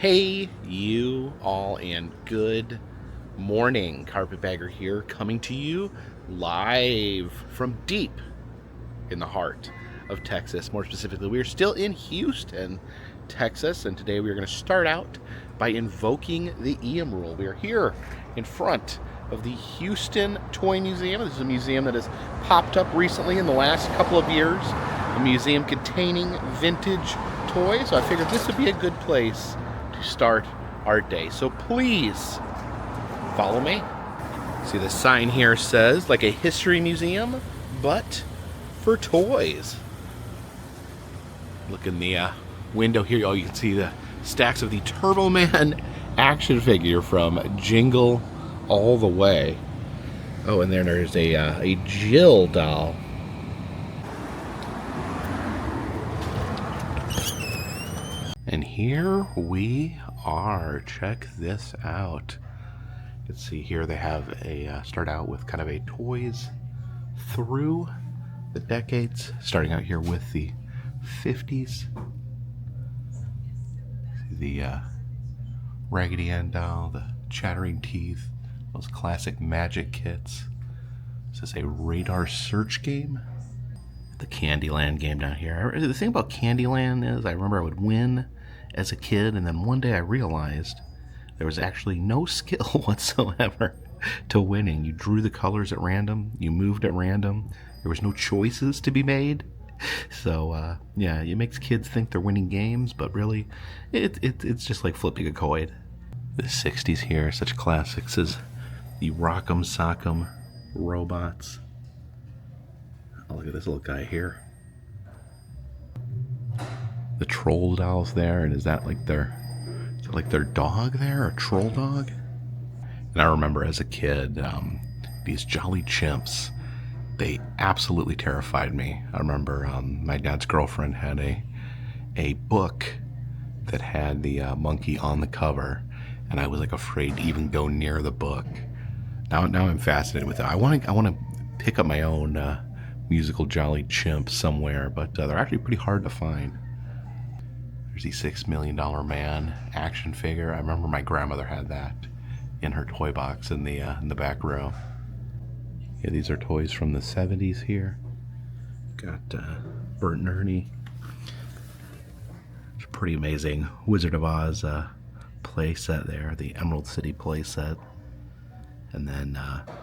Hey, you all, and good morning. Carpetbagger here, coming to you live from deep in the heart of Texas. More specifically, we are still in Houston, Texas, and today we are going to start out by invoking the EM rule. We are here in front of the Houston Toy Museum. This is a museum that has popped up recently in the last couple of years, a museum containing vintage toys. So I figured this would be a good place to start our day. So please follow me. See, the sign here says, like a history museum, but for toys. Look in the window here. Oh, you can see the stacks of the Turbo Man action figure from Jingle All the Way. Oh, and then there's a Jill doll. And here we are. Check this out. You can see here they have a start out with kind of a toys through the decades, starting out here with the 50s. See the Raggedy Ann doll, the chattering teeth, those classic magic kits. This is a radar search game. The Candyland game down here. The thing about Candyland is I remember I would win as a kid, and then one day I realized there was actually no skill whatsoever to winning. You drew the colors at random, you moved at random, there was no choices to be made. So yeah, it makes kids think they're winning games, but really it's just like flipping a coin. The 60s here, such classics as the Rock'em Sock'em robots. Oh, look at this little guy here. The troll dolls there, and is that like their dog there, a troll dog? And I remember as a kid, these jolly chimps, they absolutely terrified me. I remember my dad's girlfriend had a book that had the monkey on the cover, and I was like afraid to even go near the book. Now I'm fascinated with it. I want to pick up my own musical jolly chimp somewhere, but they're actually pretty hard to find. There's the $6 Million Man action figure. I remember my grandmother had that in her toy box in the back row. Yeah, these are toys from the 70s here. Got Bert and Ernie. It's a pretty amazing Wizard of Oz play set there, the Emerald City play set. And then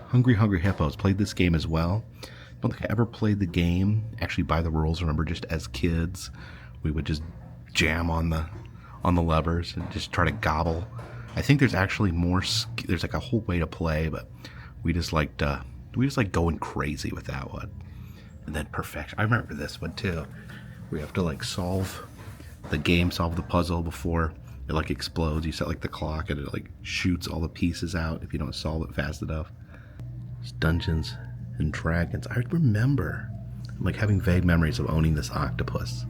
Hungry Hungry Hippos. Played this game as well. I don't think I ever played the game actually by the rules. I remember just as kids, we would just jam on the levers and just try to gobble. I think there's actually more. There's like a whole way to play, but we just like going crazy with that one. And then perfection. I remember this one too. We have to like solve the puzzle before it like explodes. You set like the clock and it like shoots all the pieces out if you don't solve it fast enough. It's Dungeons and Dragons. I remember like having vague memories of owning this octopus.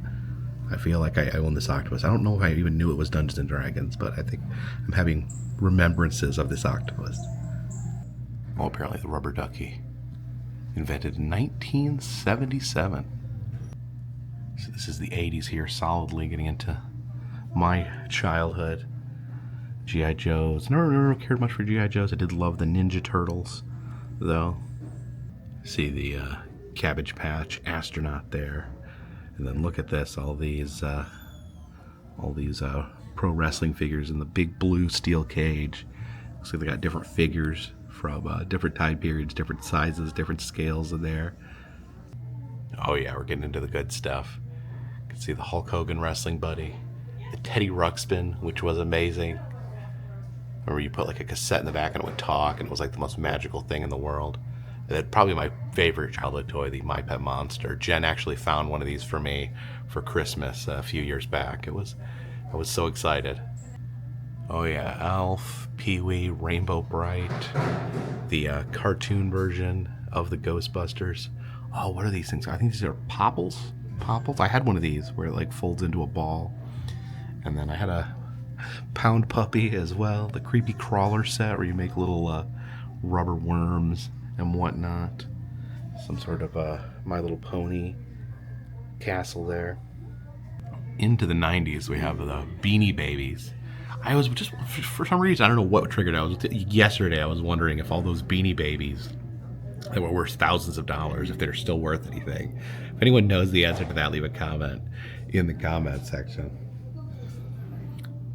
I feel like I own this octopus. I don't know if I even knew it was Dungeons and Dragons, but I think I'm having remembrances of this octopus. Oh, apparently the rubber ducky. Invented in 1977. So this is the 80s here, solidly getting into my childhood. G.I. Joes. Never cared much for G.I. Joes. I did love the Ninja Turtles, though. See the Cabbage Patch astronaut there. And then look at this, all these pro wrestling figures in the big blue steel cage. Looks like they got different figures from different time periods, different sizes, different scales in there. Oh yeah, we're getting into the good stuff. You can see the Hulk Hogan wrestling buddy, the Teddy Ruxpin, which was amazing. Remember you put like a cassette in the back and it would talk, and it was like the most magical thing in the world. And then probably my favorite childhood toy, the My Pet Monster. Jen actually found one of these for me for Christmas a few years back. I was so excited. Oh yeah, Alf, Pee-wee, Rainbow Bright, the cartoon version of the Ghostbusters. Oh, what are these things? I think these are Popples. Popples. I had one of these where it like folds into a ball. And then I had a Pound Puppy as well, the creepy crawler set where you make little rubber worms and whatnot. Some sort of My Little Pony castle there. Into the 90s, we have the Beanie Babies. I was just, for some reason, I don't know what triggered it. Yesterday I was wondering if all those Beanie Babies that were worth thousands of dollars, if they're still worth anything. If anyone knows the answer to that, leave a comment in the comment section.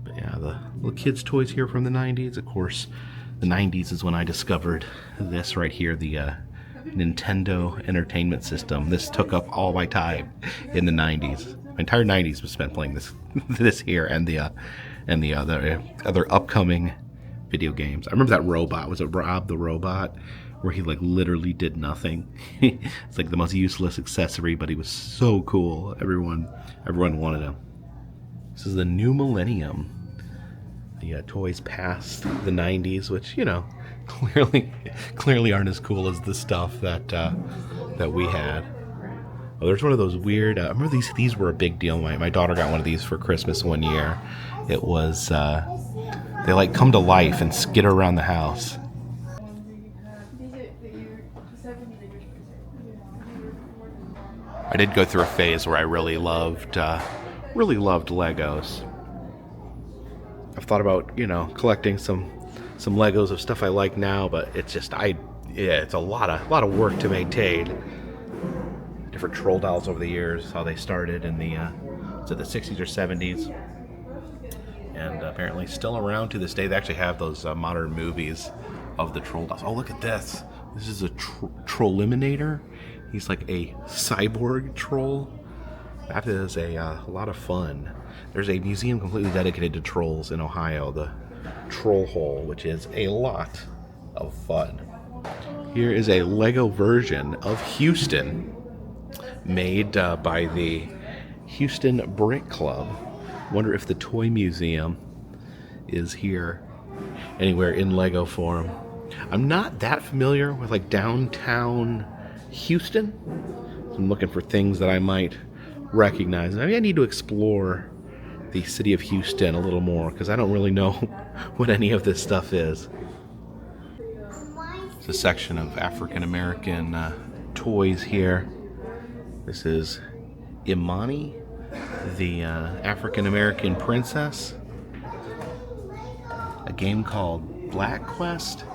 But yeah, the little kids' toys here from the 90s. Of course, the 90s is when I discovered this right here, the Nintendo Entertainment System. This took up all my time in the 90s. My entire 90s was spent playing this this here and the other upcoming video games. I remember that robot. Was it Rob the Robot? Where he like literally did nothing. It's like the most useless accessory, but he was so cool. Everyone wanted him. This is the new millennium. The toys past the 90s, which, you know, clearly aren't as cool as the stuff that we had. Oh, there's one of those weird. I remember these were a big deal. My daughter got one of these for Christmas one year. It was they like come to life and skitter around the house. I did go through a phase where I really loved Legos. I've thought about, you know, collecting some Legos of stuff I like now, but it's just it's a lot of work to maintain. Different troll dolls over the years, how they started in the the 60s or 70s, and apparently still around to this day. They actually have those modern movies of the troll dolls. Oh, look at this! This is a Trolliminator. He's like a cyborg troll. That is a lot of fun. There's a museum completely dedicated to trolls in Ohio, the Troll Hole, which is a lot of fun. Here is a Lego version of Houston, made by the Houston Brick Club. Wonder if the Toy Museum is here anywhere in Lego form. I'm not that familiar with like downtown Houston. So I'm looking for things that I might recognize. I mean, I need to explore the city of Houston a little more because I don't really know what any of this stuff is. It's a section of African American toys here. This is Imani, the African American princess. A game called Black Quest.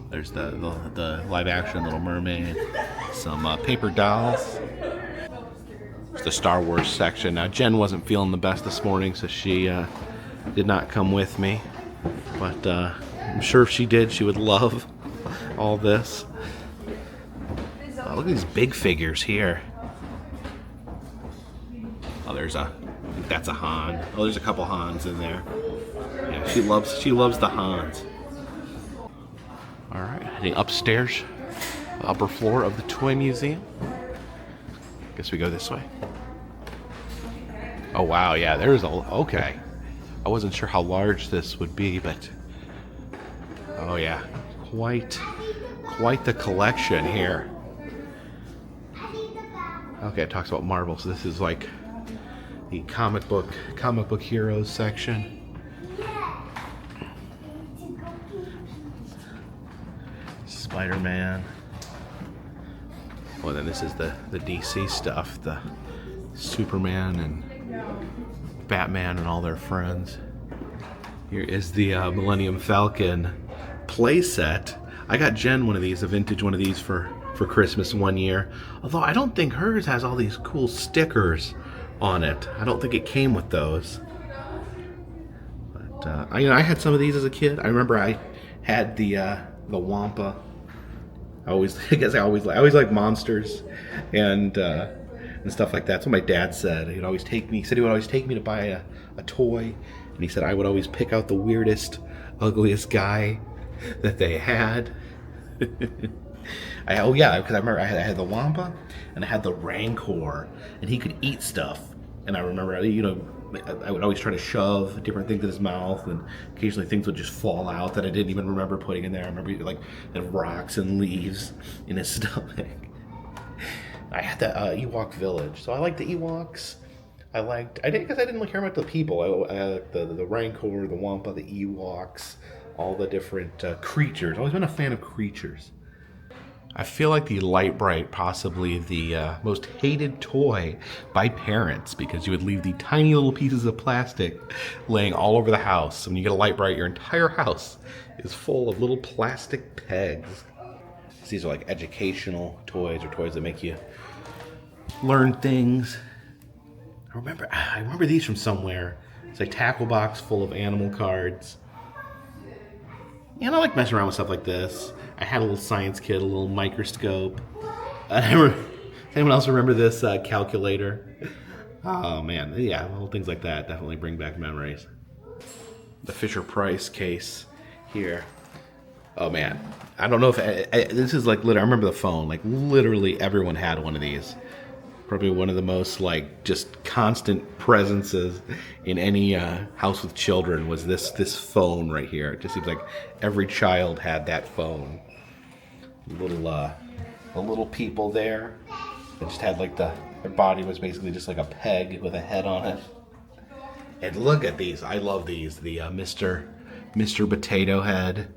There's the live action Little Mermaid. Some paper dolls. There's the Star Wars section. Now Jen wasn't feeling the best this morning, so she did not come with me. But I'm sure if she did, she would love all this. Oh, look at these big figures here. Oh, I think that's a Han. Oh, there's a couple Hans in there. Yeah, she loves the Hans. All right, heading upstairs, the upper floor of the Toy Museum. Guess we go this way. Oh wow, yeah, okay. I wasn't sure how large this would be, but oh yeah, quite the collection here. Okay, it talks about Marvel, so this is like the comic book heroes section. Spider-Man. Well, then this is the DC stuff, the Superman and Batman and all their friends. Here is the Millennium Falcon playset. I got Jen one of these, a vintage one of these for Christmas one year. Although I don't think hers has all these cool stickers on it. I don't think it came with those. But I had some of these as a kid. I remember I had the Wampa. I always like monsters and stuff like that. That's what my dad said. He said he would always take me to buy a toy, and he said I would always pick out the weirdest, ugliest guy that they had. Because I remember I had the Wampa and I had the Rancor, and he could eat stuff. And I remember, I would always try to shove different things in his mouth, and occasionally things would just fall out that I didn't even remember putting in there. I remember like rocks and leaves in his stomach. I had the Ewok Village, so I liked the Ewoks. I didn't care about the people. I liked the Rancor, the Wampa, the Ewoks, all the different creatures. I've always been a fan of creatures. I feel like the Light Bright, possibly the most hated toy by parents, because you would leave the tiny little pieces of plastic laying all over the house. When you get a Light Bright, your entire house is full of little plastic pegs. These are like educational toys, or toys that make you learn things. I remember these from somewhere. It's a tackle box full of animal cards. Yeah, I like messing around with stuff like this. I had a little science kit, a little microscope. Anyone else remember this calculator? Oh man, yeah, little things like that definitely bring back memories. The Fisher-Price case here. Oh man, I don't know if this is like literally. I remember the phone. Like literally, everyone had one of these. Probably one of the most like just constant presences in any house with children was this phone right here. It just seems like every child had that phone. The little people there. They just had like their body was basically just like a peg with a head on it. And look at these. I love these. The Mr. Potato Head.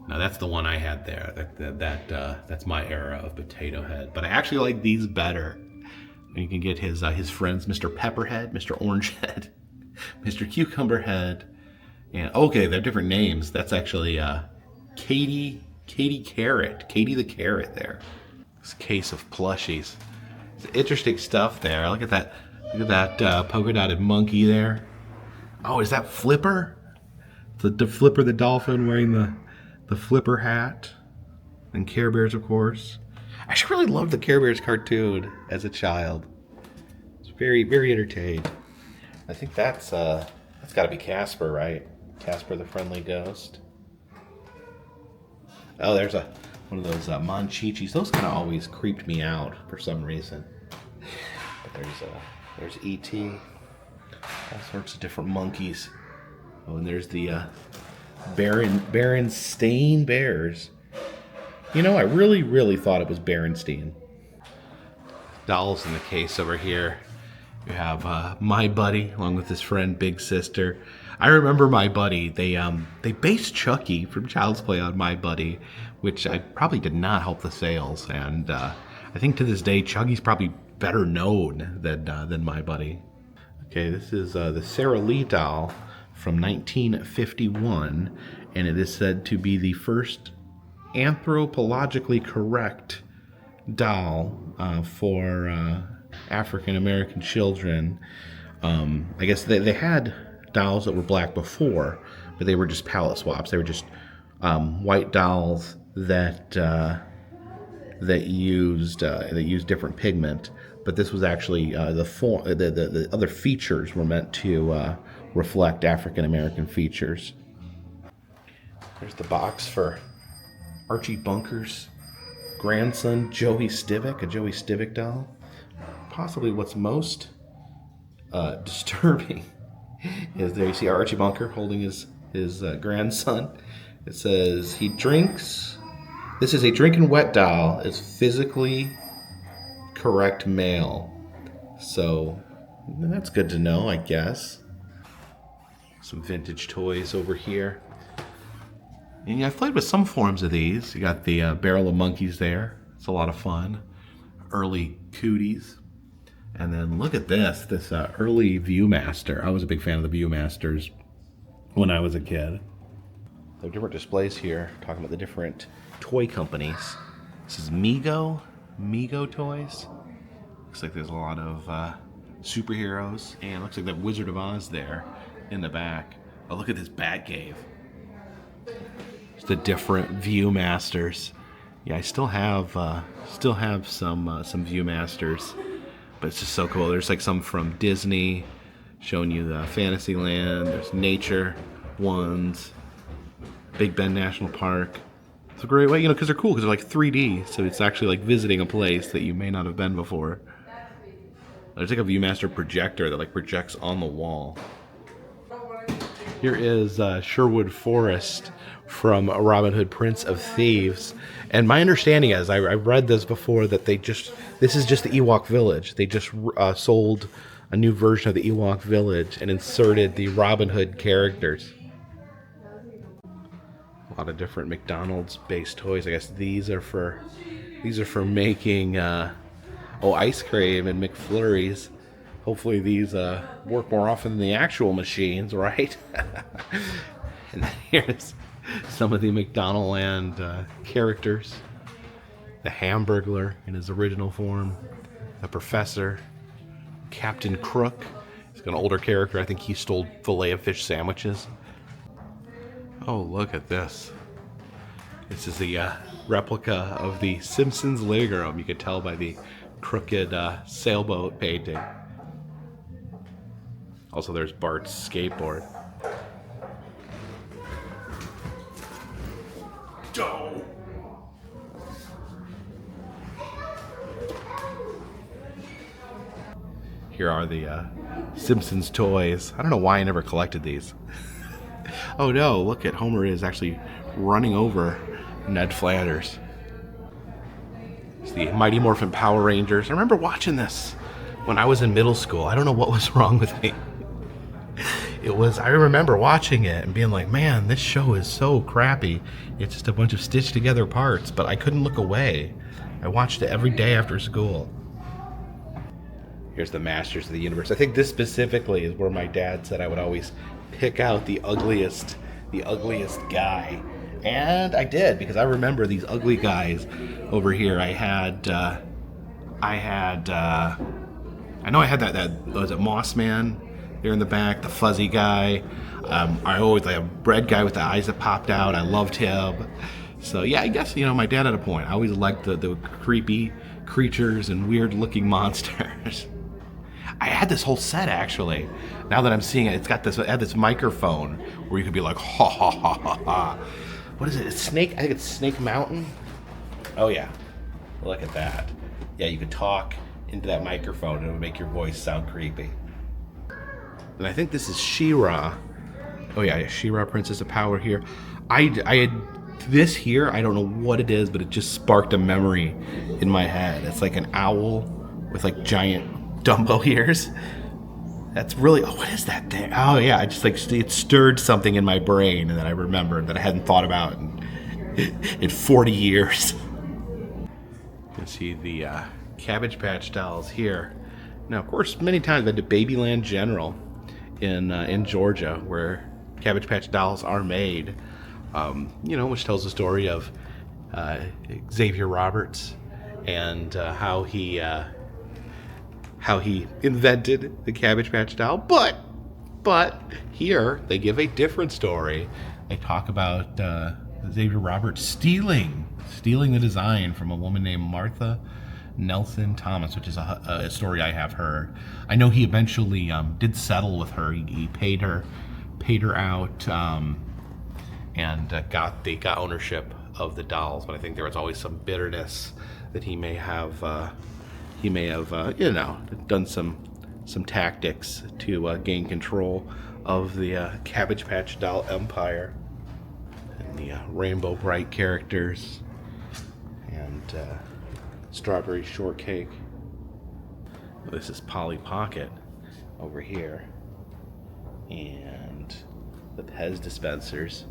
Now that's the one I had there. That's my era of Potato Head. But I actually like these better. And you can get his friends, Mr. Pepperhead, Mr. Orange Head, Mr. Cucumber Head, and okay, they're different names. That's actually Katie Carrot, Katie the Carrot. There, this case of plushies. It's interesting stuff there. Look at that polka dotted monkey there. Oh, is that Flipper? The Flipper the dolphin wearing the Flipper hat, and Care Bears, of course. I actually really loved the Care Bears cartoon as a child. It's very, very entertained. I think that's got to be Casper, right? Casper the Friendly Ghost. Oh, there's one of those Monchichis. Those kind of always creeped me out for some reason. But there's E.T. All sorts of different monkeys. Oh, and there's the Berenstain Bears. You know, I really, really thought it was Berenstein. Dolls in the case over here. You have My Buddy, along with his friend Big Sister. I remember My Buddy. They based Chucky from Child's Play on My Buddy, which I probably did not help the sales. And I think to this day, Chucky's probably better known than My Buddy. Okay, this is the Sara Lee doll from 1951, and it is said to be the first anthropologically correct doll for African American children. I guess they had dolls that were black before, but they were just palette swaps. They were just white dolls that used different pigment. But this was actually the other features were meant to reflect African American features. There's the box for Archie Bunker's grandson, Joey Stivic, a Joey Stivic doll. Possibly what's most disturbing is there you see Archie Bunker holding his grandson. It says he drinks. This is a drinking wet doll. Is physically correct male. So that's good to know, I guess. Some vintage toys over here. And yeah, I've played with some forms of these. You got the Barrel of Monkeys there. It's a lot of fun. Early Cooties. And then look at this early Viewmaster. I was a big fan of the Viewmasters when I was a kid. There are different displays here talking about the different toy companies. This is Mego Toys. Looks like there's a lot of superheroes. And it looks like that Wizard of Oz there in the back. Oh, look at this Batcave. The different Viewmasters. Yeah, I still have some Viewmasters, but it's just so cool. There's like some from Disney, showing you the Fantasyland. There's nature ones, Big Bend National Park. It's a great way, because they're cool because they're like 3D, so it's actually like visiting a place that you may not have been before. There's like a Viewmaster projector that like projects on the wall. Here is Sherwood Forest from Robin Hood, Prince of Thieves. And my understanding is, I read this before, that this is just the Ewok Village. They just sold a new version of the Ewok Village and inserted the Robin Hood characters. A lot of different McDonald's-based toys. I guess these are for making ice cream and McFlurries. Hopefully these work more often than the actual machines, right? And then here's some of the McDonaldland characters. The Hamburglar in his original form. The Professor. Captain Crook. He's an older character. I think he stole Filet-O-Fish sandwiches. Oh, look at this. This is the replica of the Simpsons living room. You could tell by the crooked sailboat painting. Also, there's Bart's skateboard. Oh. Here are the Simpsons toys. I don't know why I never collected these. Oh no, look at Homer is actually running over Ned Flanders. It's the Mighty Morphin Power Rangers. I remember watching this when I was in middle school. I don't know what was wrong with me. I remember watching it and being like, man, this show is so crappy. It's just a bunch of stitched together parts, but I couldn't look away. I watched it every day after school. Here's the Masters of the Universe. I think this specifically is where my dad said I would always pick out the ugliest guy. And I did, because I remember these ugly guys over here. I know I had that was it Moss Man there in the back, the fuzzy guy. I always like a red guy with the eyes that popped out. I loved him. So yeah, I guess, my dad had a point. I always liked the creepy creatures and weird looking monsters. I had this whole set actually. Now that I'm seeing it, it had this microphone where you could be like, ha ha ha ha ha. What is it? It's Snake? I think it's Snake Mountain. Oh yeah, look at that. Yeah, you could talk into that microphone and it would make your voice sound creepy. And I think this is She-Ra. Oh yeah, She-Ra, Princess of Power here. I had this here. I don't know what it is, but it just sparked a memory in my head. It's like an owl with like giant Dumbo ears. That's really, what is that thing? Oh yeah, I just it stirred something in my brain and then I remembered that I hadn't thought about in 40 years. You can see the Cabbage Patch Dolls here. Now, of course, many times I've been to Babyland General in Georgia, where Cabbage Patch Dolls are made. Which tells the story of Xavier Roberts and how he invented the Cabbage Patch Doll. But here they give a different story. They talk about Xavier Roberts stealing the design from a woman named Martha Nelson Thomas, which is a story I have heard. I know he eventually did settle with her. He paid her out and got ownership of the dolls. But I think there was always some bitterness that he may have done some tactics to gain control of the Cabbage Patch Doll empire. And the Rainbow Bright characters and Strawberry Shortcake. This is Polly Pocket over here, and the Pez dispensers.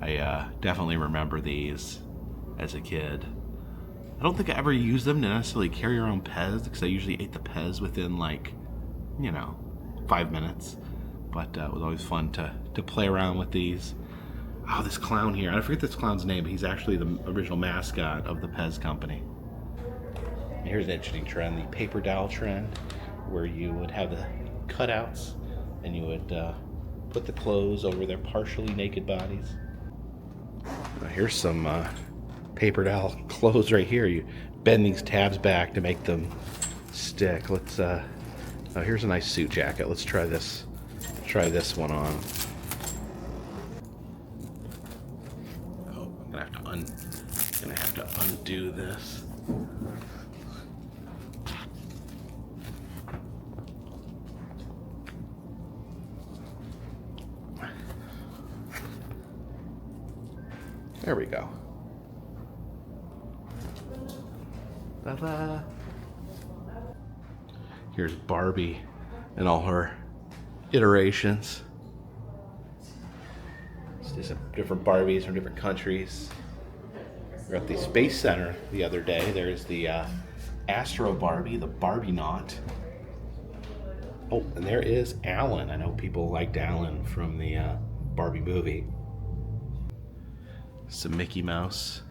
I definitely remember these as a kid. I don't think I ever used them to necessarily carry around Pez, because I usually ate the Pez within 5 minutes. But it was always fun to play around with these. Oh, this clown here. I forget this clown's name, but he's actually the original mascot of the Pez company. And here's an interesting trend, the paper doll trend, where you would have the cutouts and you would put the clothes over their partially naked bodies. Now here's some paper doll clothes right here. You bend these tabs back to make them stick. Let's here's a nice suit jacket. Let's try this one on. Oh, I'm gonna have to undo this. There we go. Ta-da. Here's Barbie and all her iterations. See some different Barbies from different countries. We're at the Space Center the other day. There's the Astro Barbie, the Barbie Knot. Oh, and there is Alan. I know people liked Alan from the Barbie movie. Some Mickey Mouse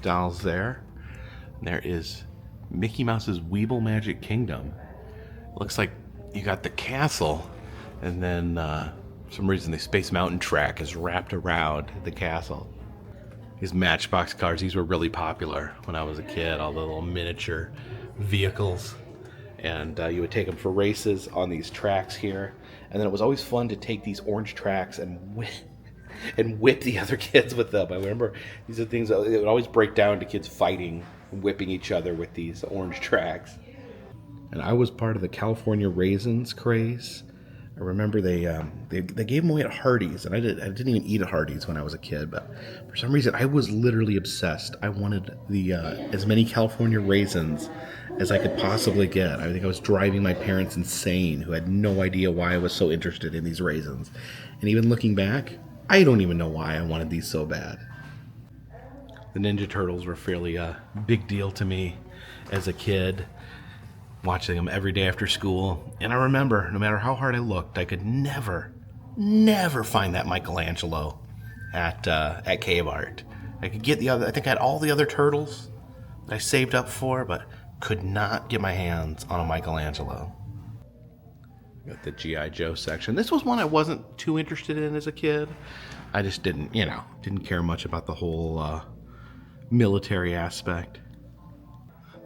dolls there. And there is Mickey Mouse's Weeble Magic Kingdom. Looks like you got the castle, and then for some reason the Space Mountain track is wrapped around the castle. These Matchbox cars, these were really popular when I was a kid, all the little miniature vehicles. And you would take them for races on these tracks here. And then it was always fun to take these orange tracks and whip the other kids with them. I remember these are things that it would always break down to kids fighting, whipping each other with these orange tracks. And I was part of the California Raisins craze. I remember they gave them away at Hardee's, and I didn't even eat at Hardee's when I was a kid, but for some reason I was literally obsessed. I wanted the as many California raisins as I could possibly get. I think I was driving my parents insane, who had no idea why I was so interested in these raisins. And even looking back, I don't even know why I wanted these so bad. The Ninja Turtles were fairly big deal to me as a kid, watching them every day after school. And I remember, no matter how hard I looked, I could never find that Michelangelo at Cave Art. I could get the other, I think I had all the other turtles that I saved up for, but could not get my hands on a Michelangelo. Got the G.I. Joe section. This was one I wasn't too interested in as a kid. I just didn't care much about the whole military aspect.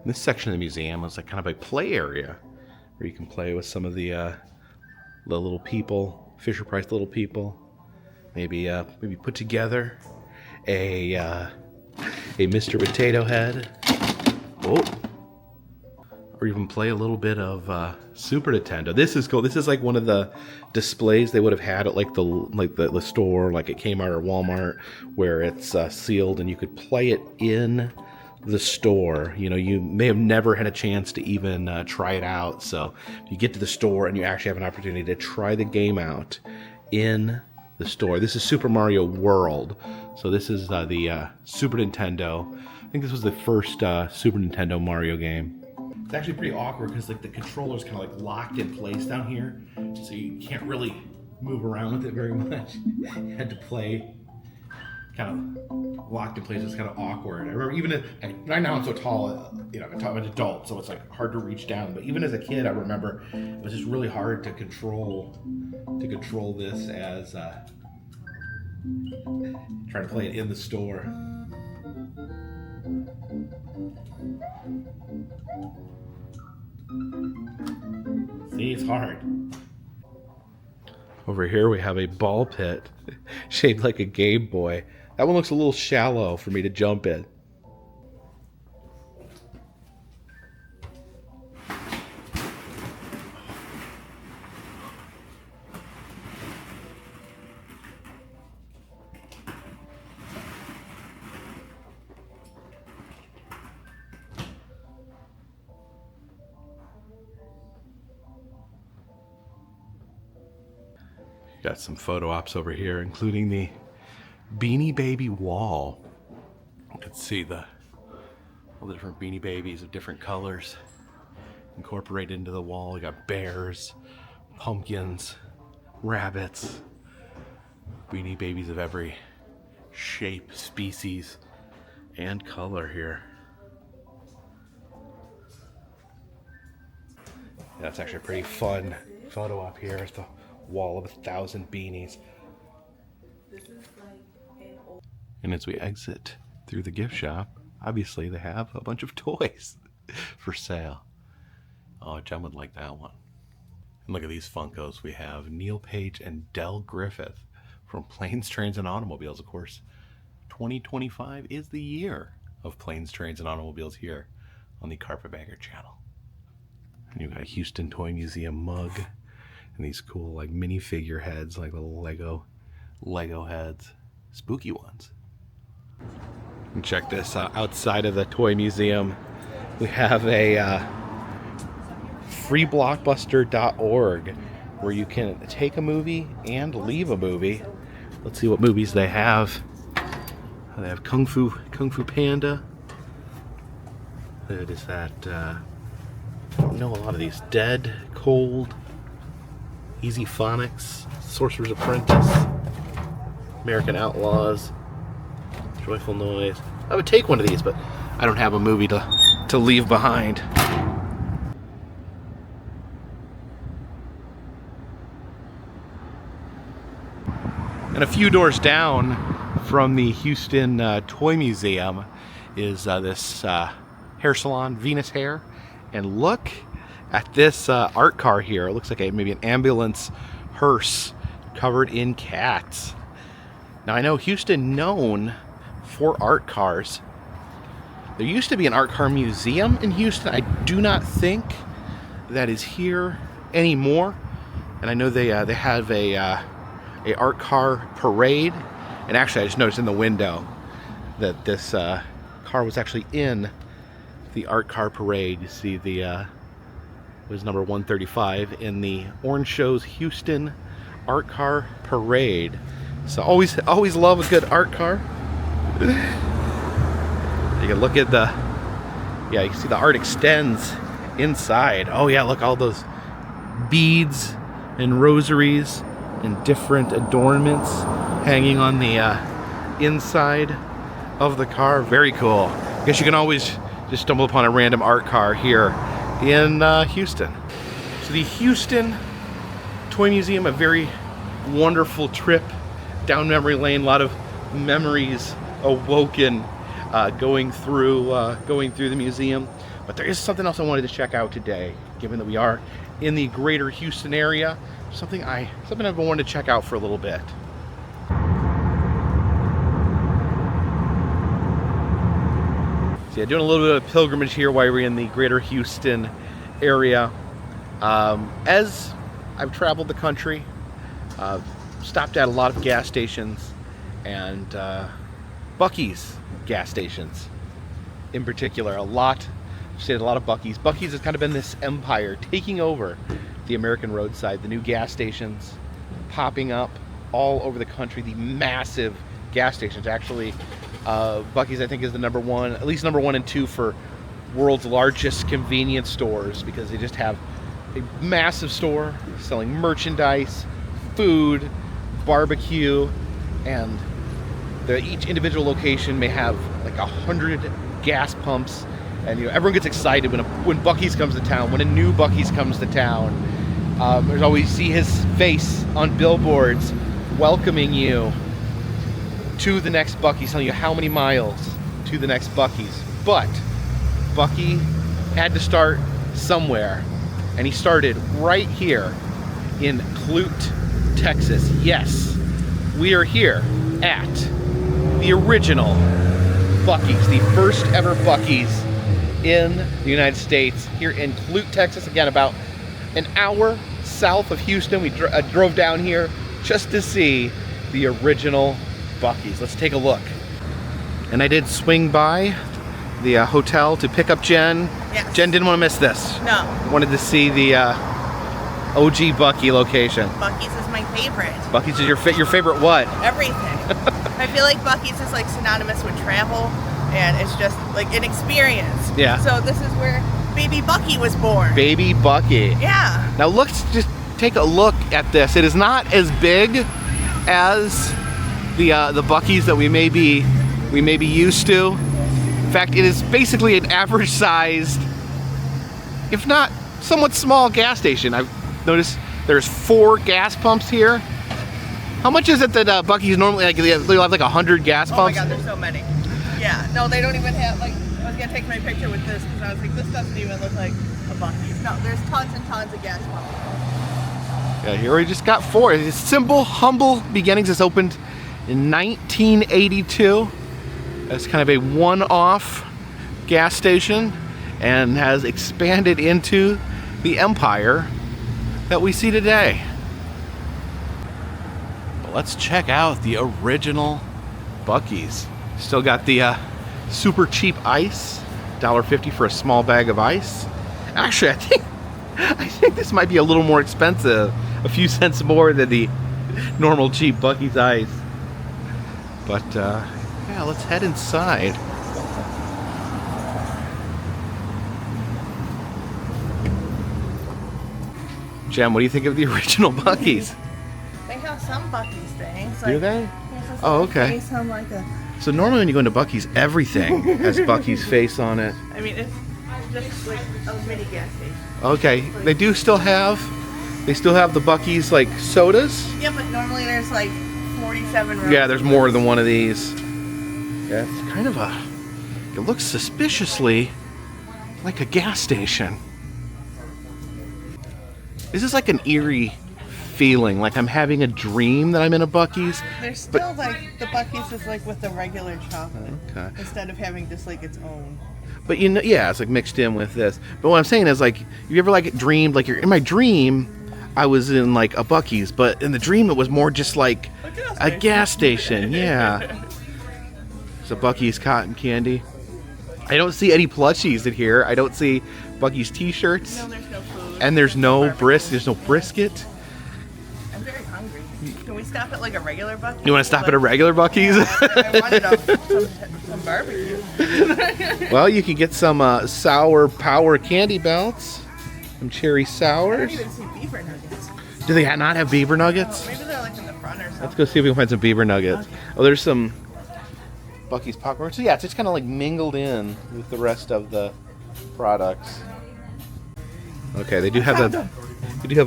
This section of the museum was like kind of a play area where you can play with some of the little people, Fisher-Price little people. Maybe put together a Mr. Potato Head. Oh. Or even play a little bit of Super Nintendo. This is cool. This is like one of the displays they would have had at the store, like at Kmart or Walmart, where it's sealed and you could play it in the store. You know, you may have never had a chance to even try it out. So you get to the store and you actually have an opportunity to try the game out in the store. This is Super Mario World. So this is the Super Nintendo. I think this was the first Super Nintendo Mario game. It's actually pretty awkward because like the controller's kind of like locked in place down here, so you can't really move around with it very much. You had to play kind of locked in place. It's kind of awkward. I remember even right now I'm so tall, I'm an adult, so it's like hard to reach down. But even as a kid, I remember it was just really hard to control this as trying to play it in the store. See, it's hard. Over here we have a ball pit shaped like a Game Boy. That one looks a little shallow for me to jump in. Got some photo ops over here, including the Beanie Baby wall. You can see all the different Beanie Babies of different colors incorporated into the wall. We got bears, pumpkins, rabbits, Beanie Babies of every shape, species, and color here. That's actually a pretty fun photo op here. It's the wall of 1,000 beanies. And as we exit through the gift shop, obviously they have a bunch of toys for sale. Oh, Jen would like that one. And look at these Funkos. We have Neil Page and Del Griffith from Planes, Trains, and Automobiles. Of course, 2025 is the year of Planes, Trains, and Automobiles here on the Carpetbagger channel. And you've got a Houston Toy Museum mug. And these cool like mini figure heads, like little Lego heads, spooky ones. And check this out. Outside of the toy museum, we have a freeblockbuster.org where you can take a movie and leave a movie Let's see what movies they have. They have Kung Fu Panda. What is that? I don't know a lot of these. Dead, Cold, Easy Phonics, Sorcerer's Apprentice, American Outlaws, Joyful Noise. I would take one of these, but I don't have a movie to leave behind. And a few doors down from the Houston Toy Museum is this hair salon, Venus Hair. And look at this art car here. It looks like maybe an ambulance hearse covered in cats. Now I know Houston known for art cars. There used to be an art car museum in Houston. I do not think that is here anymore. And I know they have a art car parade. And actually I just noticed in the window that this car was actually in the art car parade. You see the was number 135 in the Orange Show's Houston art car parade. So always love a good art car. You can look at you can see the art extends inside. Oh yeah, look, all those beads and rosaries and different adornments hanging on the inside of the car. Very cool. I guess you can always just stumble upon a random art car here in Houston. So the Houston Toy Museum, a very wonderful trip down memory lane. A lot of memories awoken going through the museum. But there is something else I wanted to check out today, given that we are in the greater Houston area. Something I've been wanting to check out for a little bit. So yeah, doing a little bit of pilgrimage here while we're in the greater Houston area. As I've traveled the country, stopped at a lot of gas stations, and Buc-ees gas stations in particular. Stayed at a lot of Buc-ees. Buc-ees has kind of been this empire taking over the American roadside. The new gas stations popping up all over the country. The massive gas stations. Actually, Buc-ees I think is the number one, at least number 1 and 2 for world's largest convenience stores, because they just have a massive store selling merchandise, food, barbecue, and each individual location may have like 100 gas pumps. And everyone gets excited when Buc-ees comes to town, when a new Buc-ees comes to town. There's always see his face on billboards welcoming you to the next Buc-ees, telling you how many miles to the next Buc-ees. But Buc-ee had to start somewhere, and he started right here in Clute, Texas. Yes, we are here at the original Buc-ees, the first ever Buc-ees in the United States, here in Clute, Texas. Again, about an hour south of Houston. We drove down here just to see the original Buc-ees. Let's take a look. And I did swing by the hotel to pick up Jen. Yes. Jen didn't want to miss this. No. Wanted to see the OG Buc-ee location. Buc-ees is my favorite. Buc-ees is your favorite what? Everything. I feel like Buc-ees is like synonymous with travel, and it's just like an experience. Yeah. So this is where baby Buc-ee was born. Baby Buc-ee. Yeah. Now let's just take a look at this. It is not as big as the Buc-ees that we may be used to. In fact, it is basically an average sized, if not somewhat small, gas station. I've noticed there's 4 gas pumps here. How much is it that Buc-ees normally, like, they'll have like 100 gas pumps? Oh my God, there's so many. Yeah, no, they don't even have, like, I was gonna take my picture with this because I was like, this doesn't even look like a Buc-ee's. No, there's tons and tons of gas pumps. Yeah, here we just got 4. It's simple, humble beginnings. It's opened in 1982. It's kind of a one-off gas station and has expanded into the empire that we see today. But let's check out the original Buc-ees. Still got the super cheap ice, $1.50 for a small bag of ice. Actually, I think this might be a little more expensive, a few cents more than the normal cheap Buc-ee's ice. But yeah, let's head inside. Jem, what do you think of the original Buc-ees? They have some Buc-ees things. Do they? Oh, okay. Like a, So normally when you go into Buc-ees, everything has Buc-ee's face on it. I mean, it's just like a mini gas station. Okay, they do still have, the Buc-ees like sodas. Yeah, but normally there's like 47 rows. Yeah, there's more than one of these. Yeah, it's kind of it looks suspiciously like a gas station. This is like an eerie feeling, like I'm having a dream that I'm in a Buc-ee's. There's still like the Buc-ees is like with the regular chocolate. Okay. Instead of having just like its own. But you know, yeah, it's like mixed in with this. But what I'm saying is, like, you ever like dreamed, like, in my dream, I was in like a Buc-ee's, but in the dream it was more just like a gas station. Yeah. It's a Buc-ee's cotton candy. I don't see any plushies in here. I don't see Buc-ee's t-shirts. No, there's no food. And there's no there's no brisket. I'm very hungry. Can we stop at like a regular Buc-ee's? You want to stop at a regular Buc-ee's? I wanted some barbecue. Well, you can get some sour power candy belts. Some cherry I don't sours. even see beaver nuggets. Do they not have beaver nuggets? Maybe they're like in the front or something. Let's go see if we can find some beaver nuggets. Okay. Oh, there's some Buc-ee's popcorn. So yeah, it's just kind of like mingled in with the rest of the products. Okay, they do have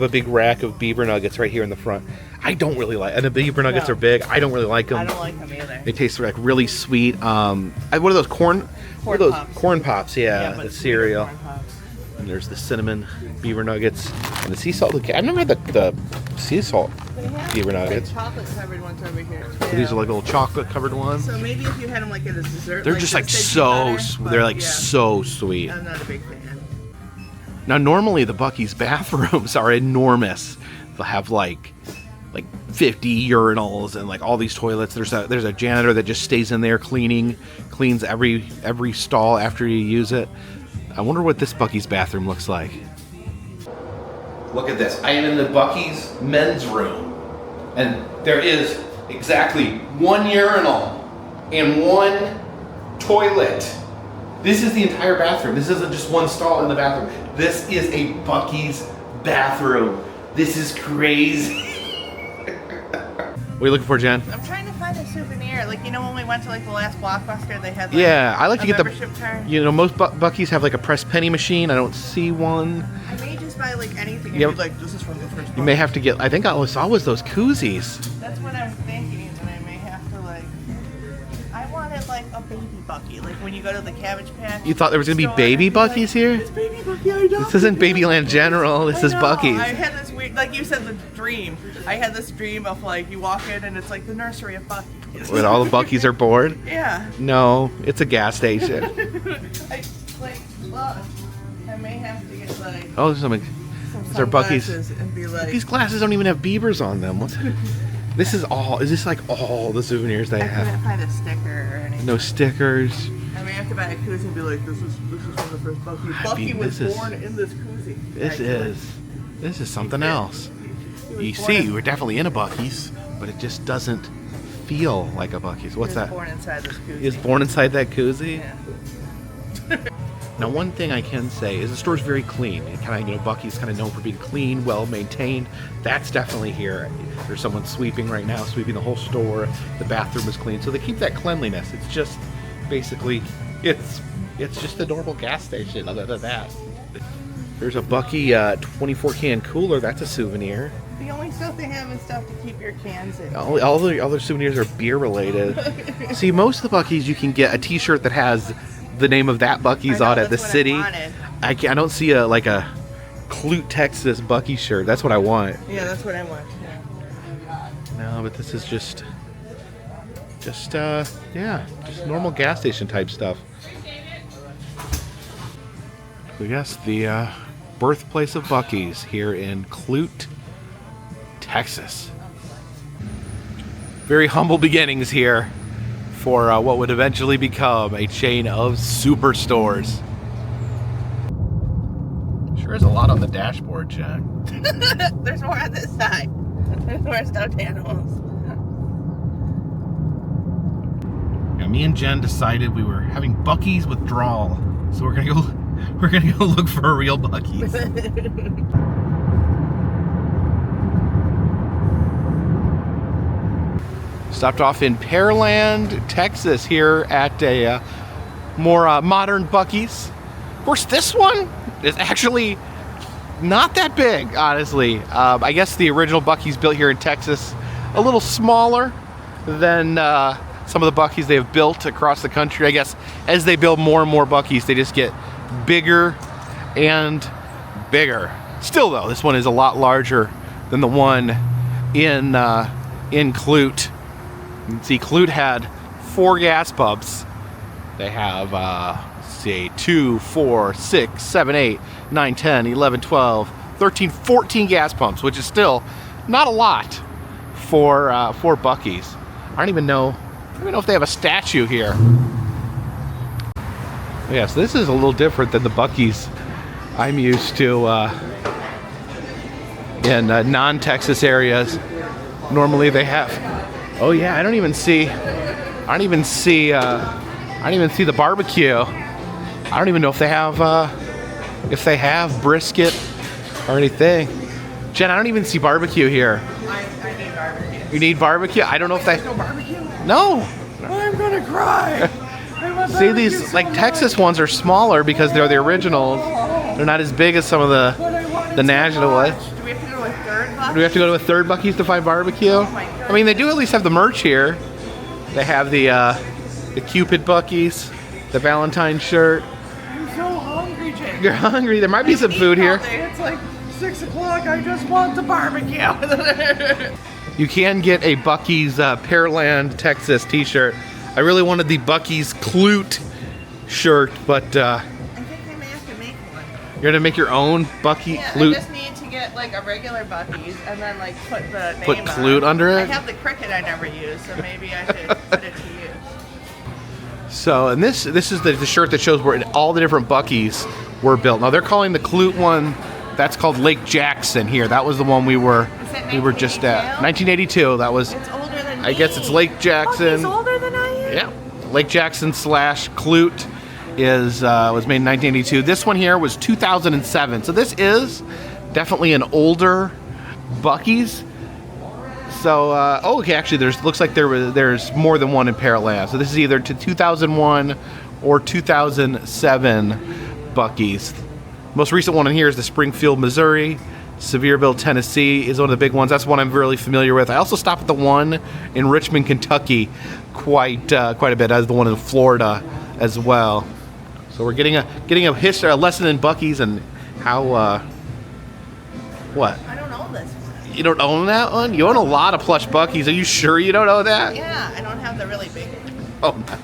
a big rack of beaver nuggets right here in the front. I don't really like, and the beaver nuggets No. are big. I don't really like them. I don't like them either. They taste like really sweet. What are those corn? What are those Pops. corn pops? Yeah, but the sweeter cereal. corn pops. And there's the cinnamon beaver nuggets and the sea salt. I've never had the sea salt They have beaver like nuggets. chocolate covered ones over here. So these are like little chocolate covered ones. So maybe if you had them like at a dessert. They're just like this, they'd be so. better, but They're like yeah, so sweet. I'm not a big fan. Now, normally the Buc-ee's bathrooms are enormous. They'll have like 50 urinals and like all these toilets. There's a janitor that just stays in there cleans every stall after you use it. I wonder what this Buc-ee's bathroom looks like. Look at this. I am in the Buc-ee's men's room, and there is exactly one urinal and one toilet. This is the entire bathroom. This isn't just one stall in the bathroom. This is a Buc-ee's bathroom. This is crazy. What are you looking for, Jen? I'm trying to find a souvenir. Like, you know, when we went to like the last Blockbuster, they had like Yeah, I like a to get membership card. You know, most Buc-ee's have like a press penny machine. I don't see one. I may just buy like anything and Yep. be like, this is from the first You may Buc-ee. have to get. I think all I saw was those koozies. That's what I'm thinking, and I may have to like. I wanted like a baby Buc-ee, like when you go to the Cabbage Patch. You thought there was gonna be store, baby and be like, Buc-ees here? It's baby Buc-ee. I know. This isn't Babyland General. This is I Buc-ee's. had this weird, like you said, the dream. I had this dream of like you walk in and it's like the nursery of Buc-ee's. When all the Buc-ees are bored. Yeah. No, it's a gas station. Well, I may have to get like Oh, there's something. These are Buc-ee's. sunglasses and be like. These glasses don't even have beavers on them. This is all. Is this like all the souvenirs they I couldn't have? find a sticker or anything. No stickers. I may have to buy a koozie and be like, this is from the first Buc-ee. Buc-ee was this is- born in this koozie. This is something else. You born see, in- we're definitely in a Buc-ee's, but it just doesn't feel like a Buc-ee's. What's He was that? born inside this koozie. He was born inside that koozie. Yeah. Now, one thing I can say is the store's very clean. It kind of, Buc-ee's kind of known for being clean, well maintained. That's definitely here. There's someone sweeping right now, sweeping the whole store. The bathroom is clean, so they keep that cleanliness. It's just basically, it's just a normal gas station. Other than that, there's a Buc-ee 24 can cooler. That's a souvenir. The only stuff they have is stuff to keep your cans in. All the other souvenirs are beer related. See, most of the Buc-ee's you can get a T-shirt that has the name of that Buc-ee's I know, on it, the that's what I city. wanted. I don't see a Clute, Texas Buc-ee shirt. That's what I want. Yeah, that's what I want. Yeah. No, but this is just normal gas station type stuff. So yes, the birthplace of Buc-ee's here in Clute, Texas. Very humble beginnings here for what would eventually become a chain of superstores. Sure is a lot on the dashboard, Jack. There's more on this side. There's more stuffed animals. Yeah, me and Jen decided we were having Buc-ees withdrawal, so we're gonna go look for a real Buc-ees. Stopped off in Pearland, Texas, here at a more modern Buc-ees. Of course, this one is actually not that big, honestly. I guess the original Buc-ees built here in Texas, a little smaller than some of the Buc-ees they have built across the country. I guess as they build more and more Buc-ees, they just get bigger and bigger. Still though, this one is a lot larger than the one in Clute. You can see Clute had 4 gas pumps. They have, say, 2, 4, 6, 7, 8, 9, 10, 11, 12, 13, 14 gas pumps, which is still not a lot for Buc-ees. I don't even know if they have a statue here. Yeah, so this is a little different than the Buc-ees I'm used to in non-Texas areas. Normally they have. Oh yeah, I don't even see the barbecue. I don't even know if they have brisket or anything. Jen, I don't even see barbecue here. I need barbecue. You need barbecue? I don't know if they. No barbecue? No. I'm gonna cry. See, these like Texas ones are smaller because they're the originals. They're not as big as some of the national ones. Do we have to go to a third Buc-ee? Do we have to go to a third Buc-ee's to find barbecue? Oh my God. I mean, they do at least have the merch here. They have the Cupid Buc-ees, the Valentine shirt. I'm so hungry, Jake. You're hungry. There might be some food here. It's like 6 o'clock. I just want the barbecue. You can get a Buc-ee's Pearland, Texas t-shirt. I really wanted the Buc-ee's Clute shirt, but I think I may have to make one. you're gonna make your own Buc-ee Yeah, Clute. I just need to get like a regular Buc-ee's and then like put the name Put on Clute under I it? have the cricket I never use, so maybe I should put it to use. So, and this is the shirt that shows where all the different Buc-ees were built. Now they're calling the Clute one, that's called Lake Jackson here. That was the one we were just at. 1982. That was. It's older than me. I guess it's Lake Jackson. Buc-ee's older than I am? Yeah, Lake Jackson / Clute was made in 1982. This one here was 2007. So this is definitely an older Buc-ee's. So okay, actually looks like there's more than one in Pearland. So this is either to 2001 or 2007 Buc-ee's. Most recent one in here is the Springfield, Missouri. Sevierville, Tennessee is one of the big ones. That's one I'm really familiar with. I also stopped at the one in Richmond, Kentucky quite a bit, as the one in Florida as well. So we're getting a lesson in Buc-ees and how what? I don't know this one. You don't own that one? You own a lot of plush Buc-ees. Are you sure you don't own that? Yeah, I don't have the really big one. Oh no.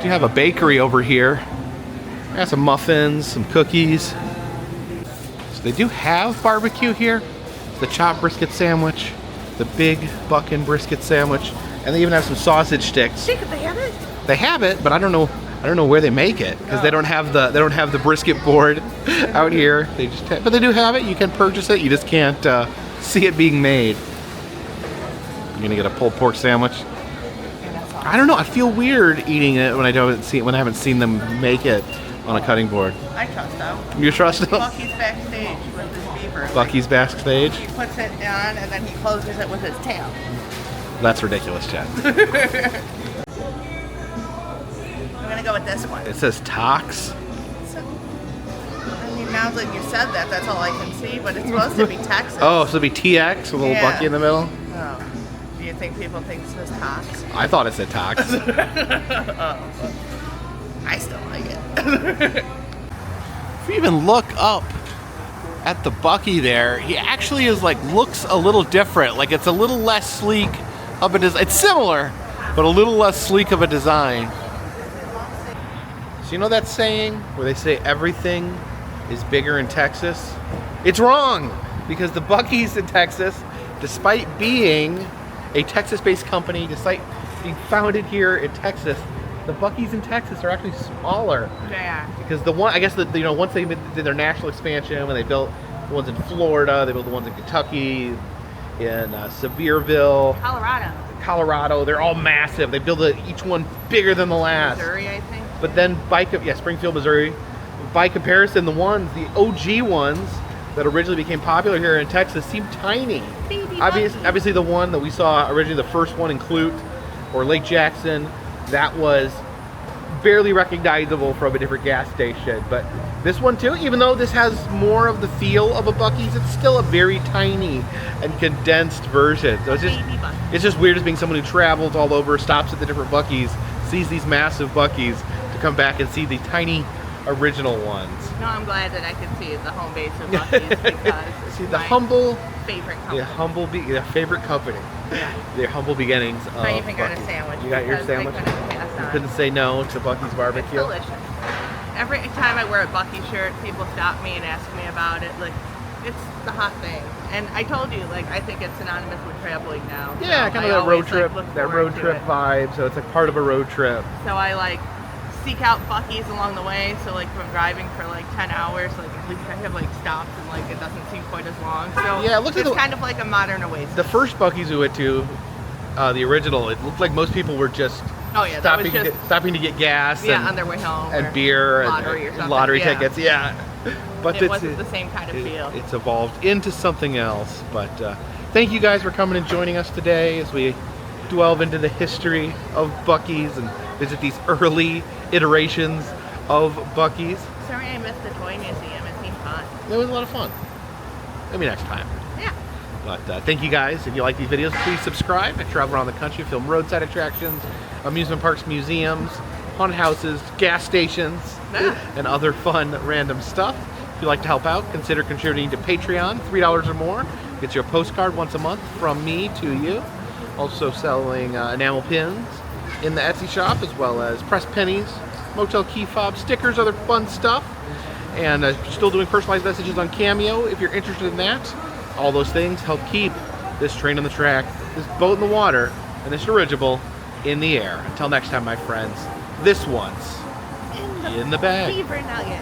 Do you have a bakery over here? I got some muffins, some cookies. So they do have barbecue here. The chopped brisket sandwich, the big buckin brisket sandwich, and they even have some sausage sticks. They have it? They have it, but I don't know where they make it because they don't have the brisket board out here. But they do have it. You can purchase it. You just can't see it being made. You're gonna get a pulled pork sandwich. I don't know. I feel weird eating it when I haven't seen them make it on a cutting board. I trust them. You trust them? Buc-ee's backstage with his beaver. Buc-ee's backstage. He puts it on and then he closes it with his tail. That's ridiculous, Chad. I'm gonna go with this one. It says Tox. So, I mean, now that you said that, that's all I can see, but it's supposed to be Texas. Oh, so it'd be TX with a little Yeah. Buc-ee in the middle? Oh. Do you think people think this is Tox? I thought it said Tox. I still like it. If you even look up at the Buc-ee there, he actually looks a little different. Like it's a little less sleek of a design. It's similar, but a little less sleek of a design. So you know that saying where they say everything is bigger in Texas? It's wrong, because the Buc-ee's in Texas, despite being a Texas-based company, despite being founded here in Texas, the Buc-ee's in Texas are actually smaller. Yeah. Because once they did their national expansion, when they built the ones in Florida, they built the ones in Kentucky, in Sevierville, Colorado. They're all massive. They build each one bigger than the last. Missouri, I think. But then Springfield, Missouri. By comparison, the OG ones that originally became popular here in Texas seem tiny. Obviously, the one that we saw originally, the first one in Clute or Lake Jackson, that was barely recognizable from a different gas station. But this one too, even though this has more of the feel of a Buc-ee's, it's still a very tiny and condensed version. So it's just weird as being someone who travels all over, stops at the different Buc-ee's, sees these massive Buc-ee's, to come back and see the tiny original ones. No, I'm glad that I could see the home base of Buc-ee's because it's see the humble favorite company. The favorite company. Yeah. Their humble beginnings of I even got a Buc-ee's. sandwich. You got your sandwich? You couldn't say no to Buc-ee's barbecue? It's delicious. Every time I wear a Buc-ee shirt, people stop me and ask me about it. Like, it's the hot thing. And I told you, like, I think it's synonymous with traveling now. Yeah, so kind of that road trip, look vibe. So it's like part of a road trip. So I like seek out Buc-ee's along the way. So like from driving for like 10 hours, like at least I have like stops and like it doesn't seem quite as long. So yeah, it looks it's like kind of like a modern Oasis. The first Buc-ee's we went to, the original, it looked like most people were just stopping to get gas on their way home and beer and lottery tickets. Yeah, but it wasn't the same kind of feel. It's evolved into something else. But thank you guys for coming and joining us today as we delve into the history of Buc-ee's and visit these early iterations of Buc-ee's. Sorry I missed the toy museum. It seemed fun. It was a lot of fun. Maybe next time. Yeah. But thank you guys. If you like these videos, please subscribe. I travel around the country, film roadside attractions, amusement parks, museums, haunted houses, gas stations, and other fun random stuff. If you'd like to help out, consider contributing to Patreon. $3 or more gets you a postcard once a month from me to you. Also selling enamel pins in the Etsy shop, as well as pressed pennies, motel key fobs, stickers, other fun stuff. And still doing personalized messages on Cameo if you're interested in that. All those things help keep this train on the track, this boat in the water, and this dirigible in the air. Until next time, my friends, this one's in the bag. Beaver nugget.